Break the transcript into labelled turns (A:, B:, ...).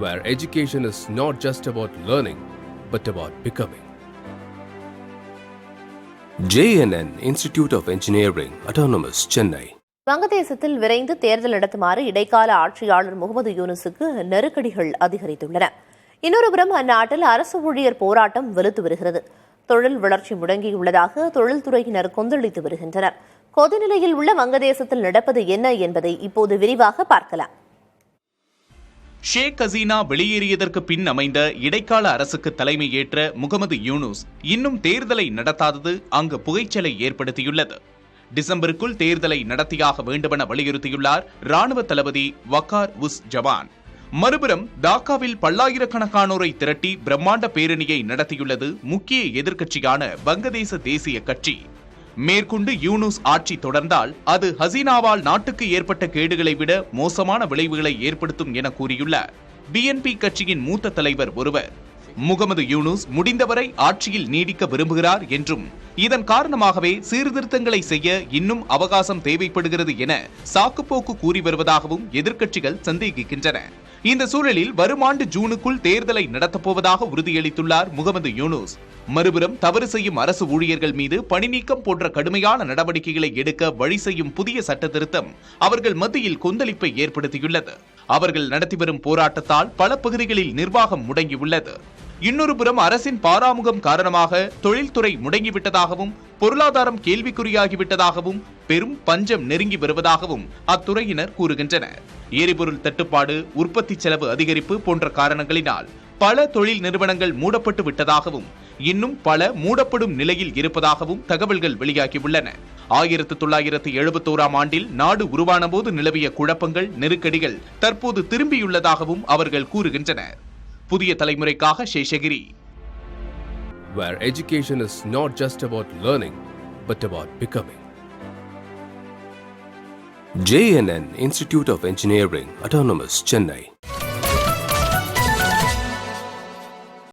A: where education is not just about learning, but about becoming. JNN Institute of Engineering, Autonomous, Chennai.
B: வங்கதேசத்தில் விரைந்து தேர்தல் நடத்துமாறு இடைக்கால ஆட்சியாளர் முகமது யூனுஸுக்கு நெருக்கடிகள் அதிகரித்துள்ளன. இன்னொருபுறம் அந்நாட்டில் அரசு ஊழியர் போராட்டம் வலுத்து வருகிறது. தொழில் வளர்ச்சி முடங்கியுள்ளதாக தொழில்துறையினர் கொந்தளித்து வருகின்றனர். கொதிநிலையில் உள்ள வங்கதேசத்தில் நடப்பது என்ன என்பதை இப்போது விரிவாக பார்க்கலாம்.
C: ஷேக் ஹசீனா வெளியேறியதற்கு பின் அமைந்த இடைக்கால அரசுக்கு தலைமை ஏற்ற முகமது யூனுஸ் இன்னும் தேர்தலை நடத்தாதது அங்கு புகைச்சலை ஏற்படுத்தியுள்ளது. டிசம்பருக்குள் தேர்தலை நடத்தியாக வேண்டுமென வலியுறுத்தியுள்ளார் ராணுவ தளபதி வக்கார் உஸ் ஜவான். மறுபுறம் டாக்காவில் பல்லாயிரக்கணக்கானோரை திரட்டி பிரம்மாண்ட பேரணியை நடத்தியுள்ளது முக்கிய எதிர்க்கட்சியான வங்கதேச தேசிய கட்சி. மேற்கொண்டு யூனுஸ் ஆட்சி தொடர்ந்தால் அது ஹசீனாவால் நாட்டுக்கு ஏற்பட்ட கேடுகளை விட மோசமான விளைவுகளை ஏற்படுத்தும் என கூறியுள்ளார் BNP கட்சியின் மூத்த தலைவர் ஒருவர். முகமது யூனுஸ் முடிந்தவரை ஆட்சியில் நீடிக்க விரும்புகிறார் என்றும் இதன் காரணமாகவே சீர்திருத்தங்களை செய்ய இன்னும் அவகாசம் தேவைப்படுகிறது என சாக்குப்போக்கு கூறி வருவதாகவும் எதிர்க்கட்சிகள் சந்தேகிக்கின்றன. இந்த சூழலில் வரும் ஆண்டு ஜூனுக்குள் தேர்தலை நடத்தப்போவதாக உறுதியளித்துள்ளார் முகமது யூனுஸ். மறுபுறம் தவறு செய்யும் அரசு ஊழியர்கள் மீது பணி நீக்கம் போன்ற கடுமையான நடவடிக்கைகளை எடுக்க வழி செய்யும் புதிய சட்ட திருத்தம் அவர்கள் மத்தியில் கொந்தளிப்பை ஏற்படுத்தியுள்ளது. அவர்கள் நடத்தி வரும் போராட்டத்தால் பல பகுதிகளில் நிர்வாகம் முடங்கியுள்ளது. இன்னொரு புறம் அரசின் பாராமுகம் காரணமாக தொழில்துறை முடங்கிவிட்டதாகவும் பொருளாதாரம் கேள்விக்குறியாகிவிட்டதாகவும் பெரும் பஞ்சம் நெருங்கி வருவதாகவும் அத்துறையினர் கூறுகின்றனர். எரிபொருள் தட்டுப்பாடு, உற்பத்தி செலவு அதிகரிப்பு போன்ற காரணங்களினால் பல தொழில் நிறுவனங்கள் மூடப்பட்டு விட்டதாகவும் இன்னும் பல மூடப்படும் நிலையில் இருப்பதாகவும் தகவல்கள் வெளியாகியுள்ளன. 1971ஆம் ஆண்டில் நாடு உருவான போது நிலவிய குழப்பங்கள், நெருக்கடிகள் தற்போது திரும்பியுள்ளதாகவும் அவர்கள் கூறுகின்றனர். புதிய தலைமுறைக்காக Seshagiri.
A: Where education is not just about learning, but about becoming. JNN Institute of Engineering, Autonomous, Chennai.